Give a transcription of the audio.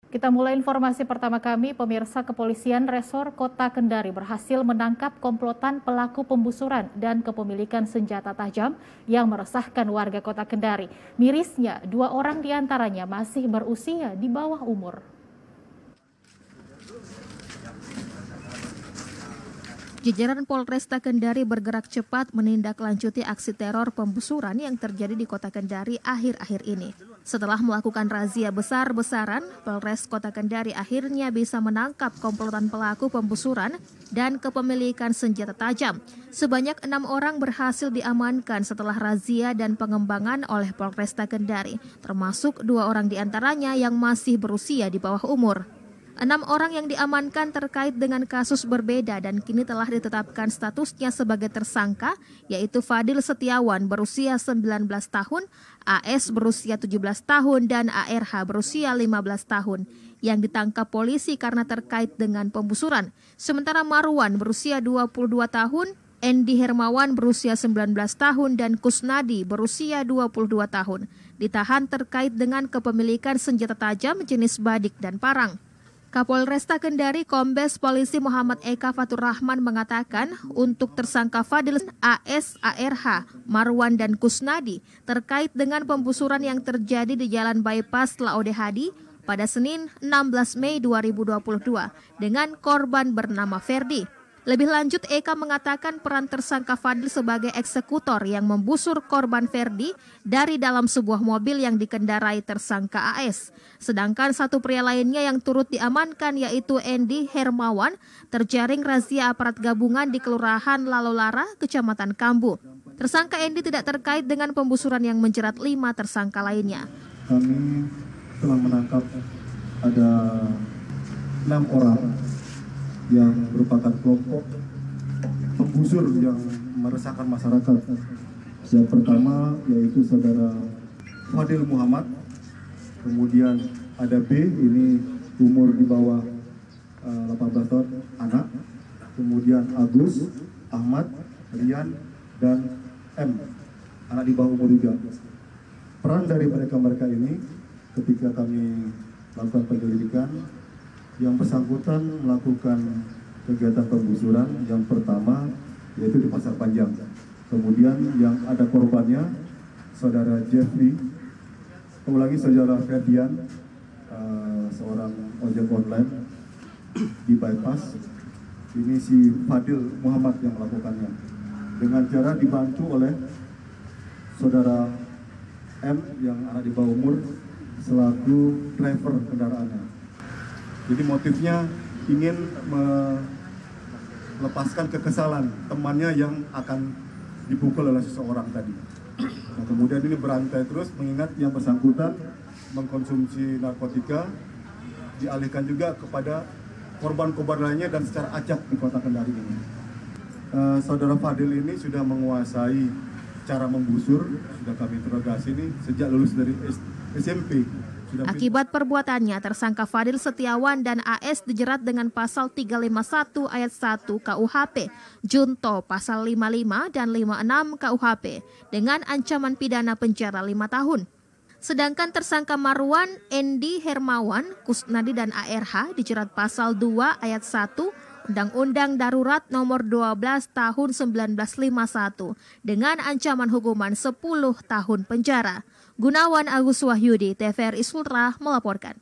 Kita mulai informasi pertama kami, pemirsa. Kepolisian Resor Kota Kendari berhasil menangkap komplotan pelaku pembusuran dan kepemilikan senjata tajam yang meresahkan warga Kota Kendari. Mirisnya, 2 orang diantaranya masih berusia di bawah umur. Jajaran Polresta Kendari bergerak cepat menindaklanjuti aksi teror pembusuran yang terjadi di Kota Kendari akhir-akhir ini. Setelah melakukan razia besar-besaran, Polres Kota Kendari akhirnya bisa menangkap komplotan pelaku pembusuran dan kepemilikan senjata tajam. Sebanyak 6 orang berhasil diamankan setelah razia dan pengembangan oleh Polresta Kendari, termasuk 2 orang diantaranya yang masih berusia di bawah umur. 6 orang yang diamankan terkait dengan kasus berbeda dan kini telah ditetapkan statusnya sebagai tersangka, yaitu Fadil Setiawan berusia 19 tahun, AS berusia 17 tahun, dan ARH berusia 15 tahun, yang ditangkap polisi karena terkait dengan pembusuran. Sementara Marwan berusia 22 tahun, Endi Hermawan berusia 19 tahun, dan Kusnadi berusia 22 tahun, ditahan terkait dengan kepemilikan senjata tajam jenis badik dan parang. Kapolresta Kendari Kombes Polisi Muhammad Eka Fatur Rahman mengatakan untuk tersangka Fadil, AS, ARH, Marwan, dan Kusnadi terkait dengan pembusuran yang terjadi di Jalan Bypass Laode Hadi pada Senin 16 Mei 2022 dengan korban bernama Ferdi. Lebih lanjut, Eka mengatakan peran tersangka Fadil sebagai eksekutor yang membusur korban Ferdi dari dalam sebuah mobil yang dikendarai tersangka AS. Sedangkan satu pria lainnya yang turut diamankan yaitu Endi Hermawan terjaring razia aparat gabungan di Kelurahan Lalolara, Kecamatan Kambu. Tersangka Endi tidak terkait dengan pembusuran yang menjerat 5 tersangka lainnya. Kami telah menangkap ada 6 orang yang merupakan kelompok pembusur yang meresahkan masyarakat. Yang pertama yaitu saudara Fadil Muhammad, kemudian ada B, ini umur di bawah 18 tahun, anak, kemudian Agus, Ahmad, Rian, dan M, anak di bawah umur juga. Peran dari mereka ini ketika kami melakukan penyelidikan, yang bersangkutan melakukan kegiatan pembusuran yang pertama yaitu di Pasar Panjang. Kemudian yang ada korbannya saudara Jeffrey, saudara Ferdian, seorang ojek online di bypass. Ini si Fadil Muhammad yang melakukannya dengan cara dibantu oleh saudara M yang anak di bawah umur selaku driver kendaraannya. Jadi motifnya ingin melepaskan kekesalan temannya yang akan dipukul oleh seseorang tadi. Nah, kemudian ini berantai terus mengingat yang bersangkutan mengkonsumsi narkotika, dialihkan juga kepada korban-korban lainnya dan secara acak di Kota Kendari ini. Saudara Fadil ini sudah menguasai cara membusur, sudah kami interogasi ini sejak lulus dari SMP. Akibat perbuatannya, tersangka Fadil Setiawan dan AS dijerat dengan pasal 351 ayat 1 KUHP, Junto pasal 55 dan 56 KUHP dengan ancaman pidana penjara 5 tahun. Sedangkan tersangka Marwan, Endi Hermawan, Kusnadi, dan ARH dijerat pasal 2 ayat 1 Undang-Undang Darurat Nomor 12 Tahun 1951 dengan ancaman hukuman 10 tahun penjara. Gunawan Agus Wahyudi, TVRI Sultra melaporkan.